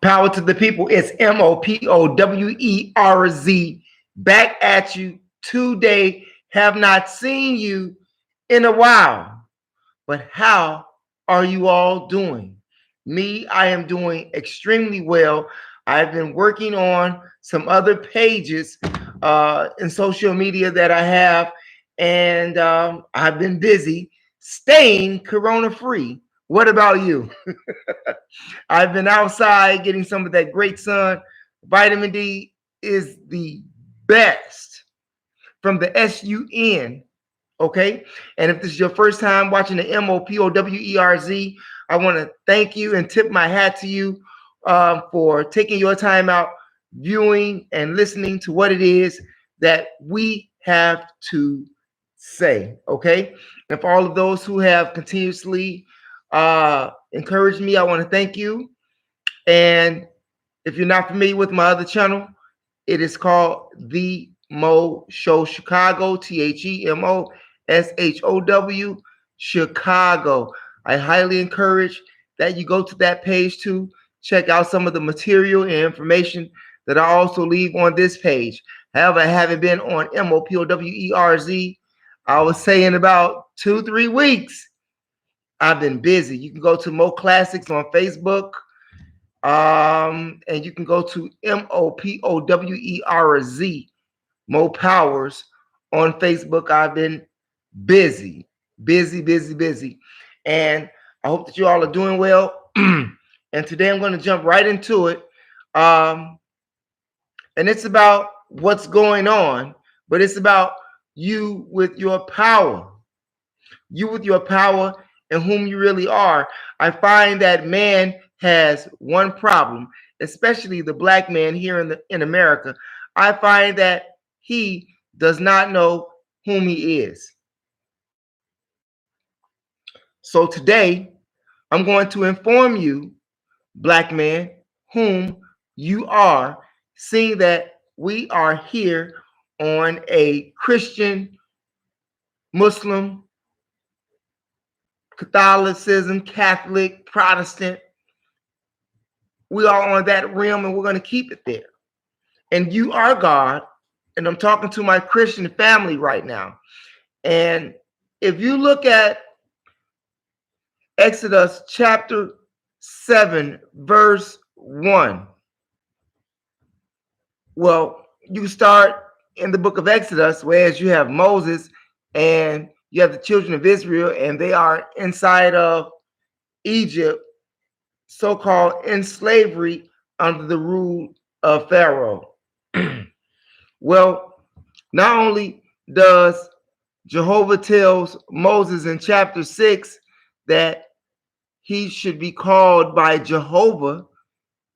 Power to the people. It's MOPOWERZ. Back at you today. Have not seen you in a while. But how are you all doing? Me, I am doing extremely well. I've been working on some other pages in social media that I have, and I've been busy staying corona free. What about you? I've been outside getting some of that great sun. Vitamin D is the best from the SUN. Okay. And if this is your first time watching the MOPOWERZ, I want to thank you and tip my hat to you for taking your time out, viewing and listening to what it is that we have to say. Okay. And for all of those who have continuously encouraged me, I want to thank you. And if you're not familiar with my other channel, it is called The Mo Show Chicago, TheMoShow Chicago. I highly encourage that you go to that page to check out some of the material and information that I also leave on this page. However, I haven't been on MOPOWERZ, I would say in about 2-3 weeks. I've been busy. You can go to Mo Classics on Facebook. And you can go to MOPOWERZ, MOPOWERZ on Facebook. I've been busy. And I hope that you all are doing well. And today I'm going to jump right into it. And it's about what's going on, but it's about you with your power. You with your power and whom you really are. I find that man has one problem, especially the black man here in America. I find that he does not know whom he is. So today, I'm going to inform you, black man, whom you are, seeing that we are here on a Christian, Muslim, Catholicism, Catholic, Protestant. We are on that realm and we're going to keep it there. And you are God. And I'm talking to my Christian family right now. And if you look at Exodus chapter 7, verse 1. Well, you start in the book of Exodus, whereas you have Moses and you have the children of Israel, and they are inside of Egypt, so-called in slavery under the rule of Pharaoh. Well, not only does Jehovah tells Moses in chapter 6 that he should be called by Jehovah,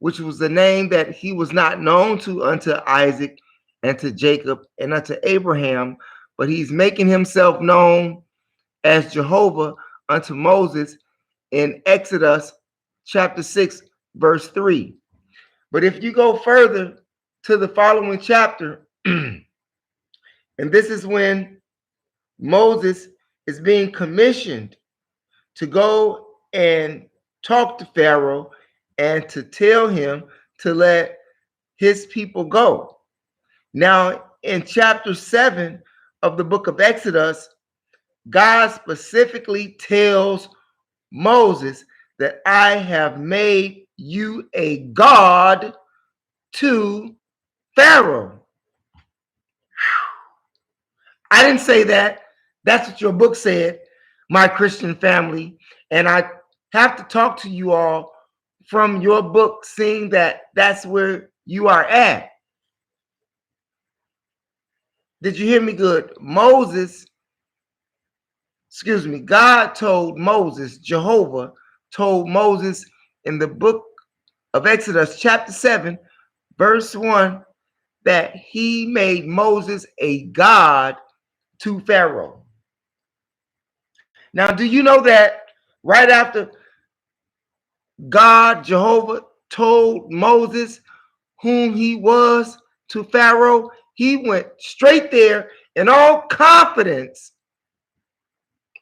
which was the name that he was not known to unto Isaac and to Jacob and unto Abraham, but he's making himself known as Jehovah unto Moses in Exodus chapter 6, verse 3. But if you go further to the following chapter, and this is when Moses is being commissioned to go and talk to Pharaoh and to tell him to let his people go. Now, in chapter 7 of the book of Exodus, God specifically tells Moses that I have made you a god to Pharaoh. I didn't say that. That's what your book said, my Christian family. And I have to talk to you all from your book, seeing that that's where you are at. Did you hear me good? God told Moses, Jehovah told Moses in the book of Exodus chapter 7, verse 1, that he made Moses a god to Pharaoh. Now, do you know that right after God, Jehovah, told Moses whom he was to Pharaoh, he went straight there in all confidence,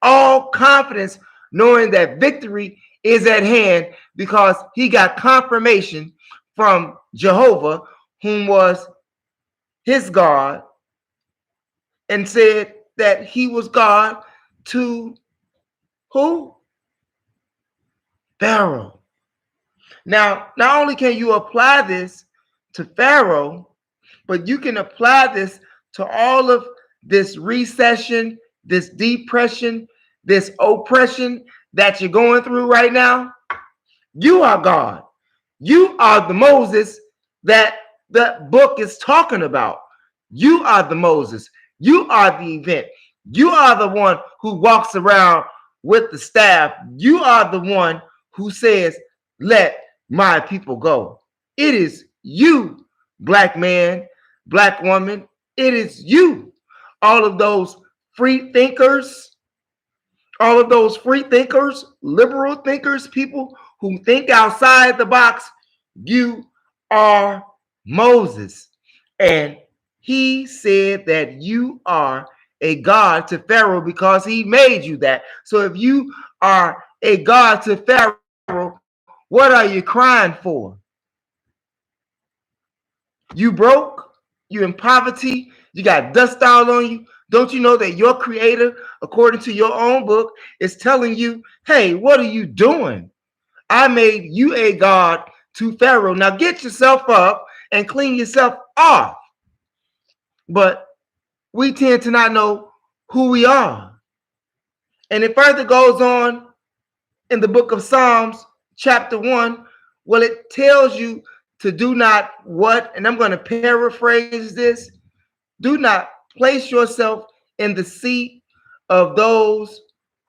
knowing that victory is at hand, because he got confirmation from Jehovah, whom was his God, and said that he was God to who? Pharaoh. Now, not only can you apply this to Pharaoh, but you can apply this to all of this recession, this depression, this oppression that you're going through right now. You are God. You are the Moses that the book is talking about. You are the Moses. You are the event. You are the one who walks around with the staff. You are the one who says, let my people go. It is you, black man, black woman. It is you. All of those free thinkers, liberal thinkers, people who think outside the box. You are Moses. And he said that you are a God to Pharaoh because he made you that. So if you are a God to Pharaoh, what are you crying for? You broke, you in poverty, you got dust all on you. Don't you know that your creator, according to your own book, is telling you, hey, what are you doing? I made you a God to Pharaoh. Now get yourself up and clean yourself off. But we tend to not know who we are. And it further goes on in the book of Psalms, chapter 1. Well, it tells you to do not what, and I'm going to paraphrase this, do not place yourself in the seat of those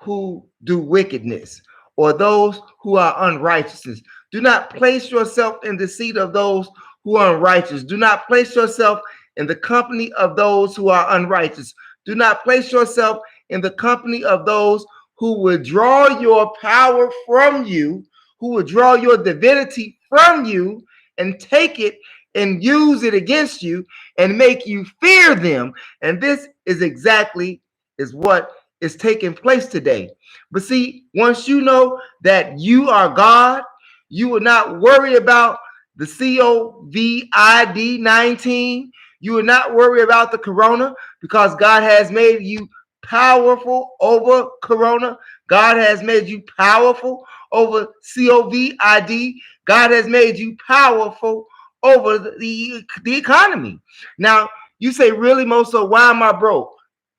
who do wickedness or those who are unrighteousness. Do not place yourself in the seat of those who are unrighteous. Do not place yourself in the company of those who are unrighteous. Do not place yourself in the company of those who would draw your power from you, who would draw your divinity from you and take it and use it against you and make you fear them. And this is exactly is what is taking place today. But see, once you know that you are God, you will not worry about the COVID-19. You will not worry about the corona because God has made you powerful over corona. God has made you powerful over COVID. God has made you powerful over the economy. Now, you say, really, Moso, why am I broke?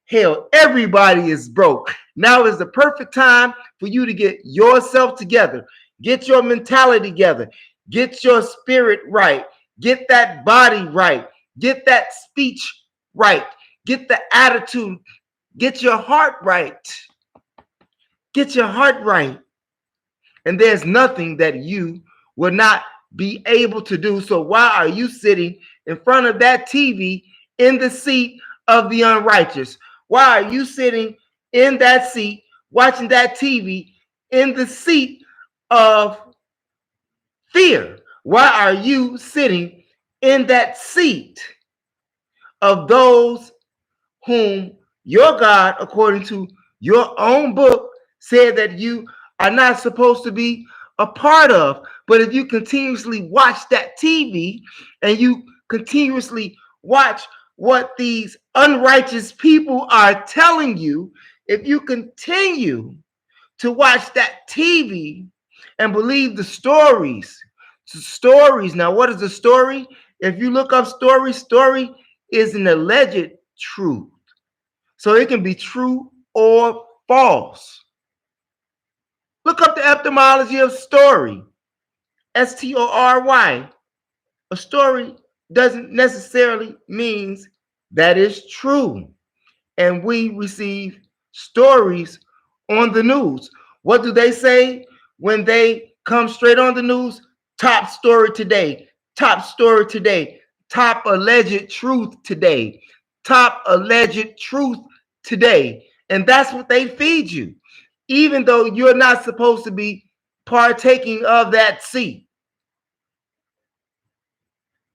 Hell, everybody is broke. Now is the perfect time for you to get yourself together. Get your mentality together. Get your spirit right. Get that body right. Get that speech right. Get the attitude. Get your heart right. Get your heart right. And there's nothing that you will not be able to do. So why are you sitting in front of that TV in the seat of the unrighteous? Why are you sitting in that seat watching that TV in the seat of fear? Why are you sitting in that seat of those whom your God, according to your own book, said that you are not supposed to be a part of? But if you continuously watch that TV and you continuously watch what these unrighteous people are telling you, if you continue to watch that TV and believe the stories, now what is a story? If you look up story is an alleged truth. So it can be true or false. Look up the etymology of story. S-T-O-R-Y. A story doesn't necessarily mean that is true. And we receive stories on the news. What do they say when they come straight on the news? Top story today. Top story today. Top alleged truth today. Top alleged truth today. And that's what they feed you, even though you're not supposed to be partaking of that seed.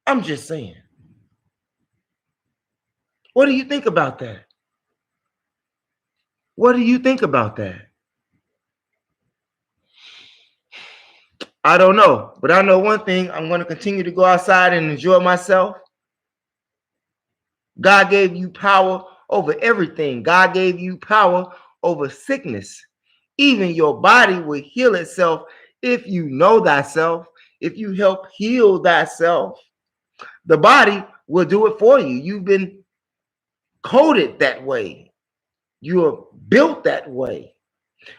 I'm just saying. What do you think about that? What do you think about that? I don't know, but I know one thing. I'm going to continue to go outside and enjoy myself. God gave you power over everything. God gave you power over sickness. Even your body will heal itself if you know thyself, if you help heal thyself. The body will do it for you. You've been coded that way. You are built that way.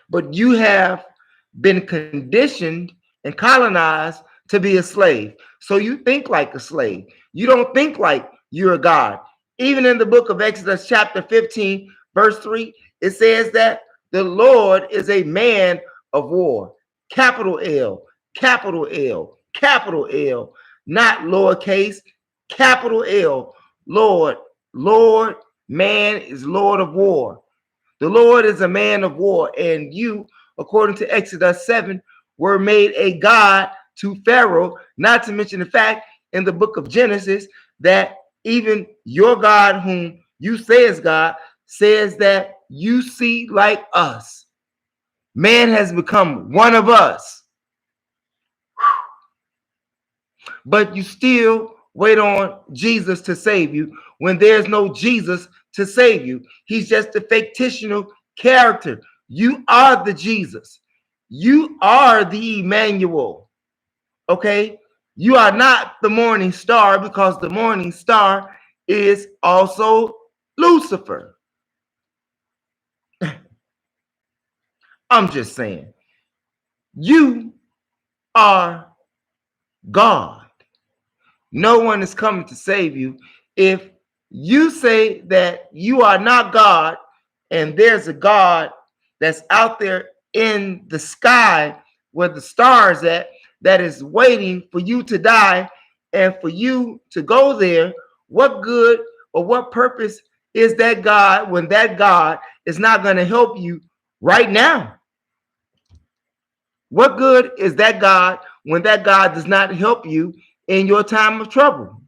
But you have been conditioned and colonized to be a slave. So you think like a slave. You don't think like you're a God. Even in the book of Exodus, chapter 15, verse 3, it says that the Lord is a man of war. Capital L, capital L, capital L, not lowercase, capital L. Lord, Lord, man is Lord of war. The Lord is a man of war, and you, according to Exodus 7, were made a god to Pharaoh, not to mention the fact in the book of Genesis that even your God, whom you say is God, says that you see like us. Man has become one of us, but you still wait on Jesus to save you when there's no Jesus to save you. He's just a fictional character. You are the Jesus. You are the Emmanuel. Okay? You are not the morning star, because the morning star is also Lucifer. I'm just saying. You are God. No one is coming to save you. If you say that you are not God and there's a God that's out there in the sky where the stars at, that is waiting for you to die and for you to go there, what good or what purpose is that God when that God is not going to help you right now? What good is that God when that God does not help you in your time of trouble?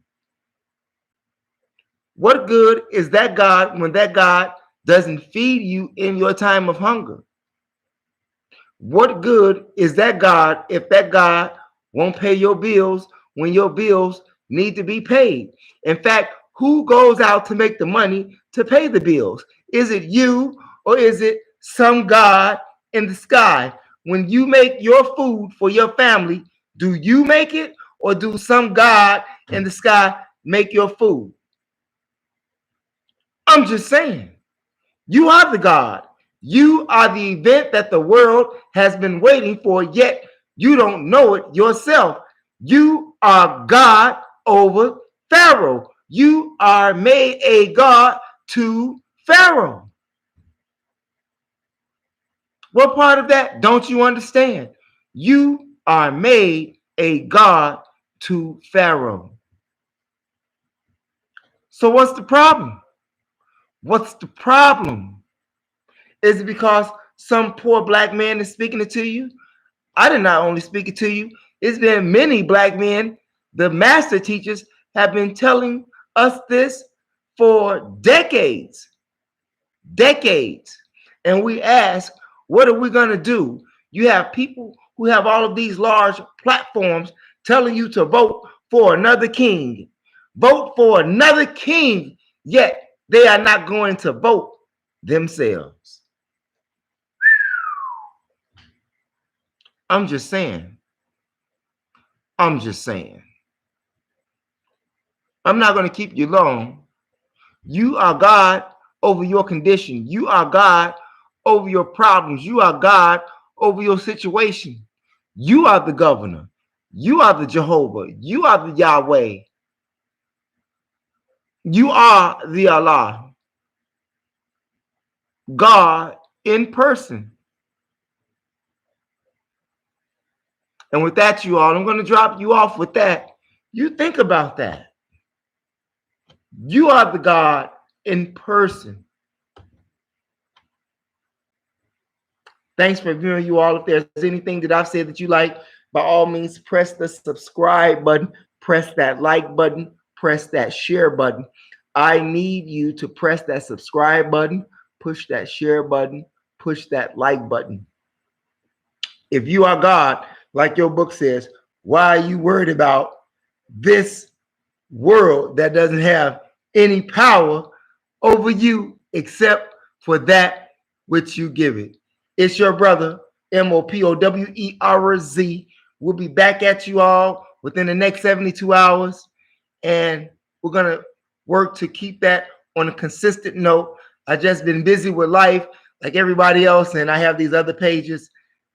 What good is that God when that God doesn't feed you in your time of hunger? What good is that God if that God won't pay your bills when your bills need to be paid? In fact, who goes out to make the money to pay the bills? Is it you, or is it some God in the sky? When you make your food for your family, do you make it, or do some God in the sky make your food? I'm just saying, you are the God. You are the event that the world has been waiting for, yet you don't know it yourself. You are God over Pharaoh. You are made a God to Pharaoh. What part of that don't you understand? You are made a God to Pharaoh. So what's the problem? What's the problem? Is it because some poor black man is speaking it to you? I did not only speak it to you. It's been many black men. The master teachers have been telling us this for decades. Decades. And we ask, what are we going to do? You have people who have all of these large platforms telling you to vote for another king. Vote for another king, yet they are not going to vote themselves. I'm just saying. I'm just saying. I'm not going to keep you long. You are God over your condition. You are God over your problems. You are God over your situation. You are the governor. You are the Jehovah. You are the Yahweh. You are the Allah. God in person. And with that, you all, I'm going to drop you off with that. You think about that. You are the God in person. Thanks for viewing, you all. If there's anything that I've said that you like, by all means, press the subscribe button, press that like button, press that share button. I need you to press that subscribe button, push that share button, push that like button. If you are God, like your book says, why are you worried about this world that doesn't have any power over you except for that which you give it? It's your brother, MOPOWERZ. We'll be back at you all within the next 72 hours, and we're going to work to keep that on a consistent note. I've just been busy with life like everybody else, and I have these other pages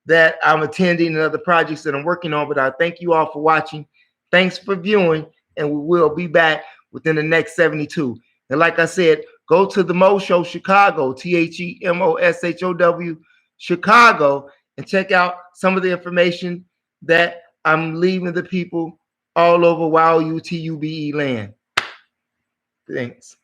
that I'm attending and other projects that I'm working on, but I thank you all for watching. Thanks for viewing, and we will be back within the next 72. And like I said, go to the Mo Show Chicago, TheMoshow Chicago, and check out some of the information that I'm leaving the people all over YOUTUBE land. Thanks.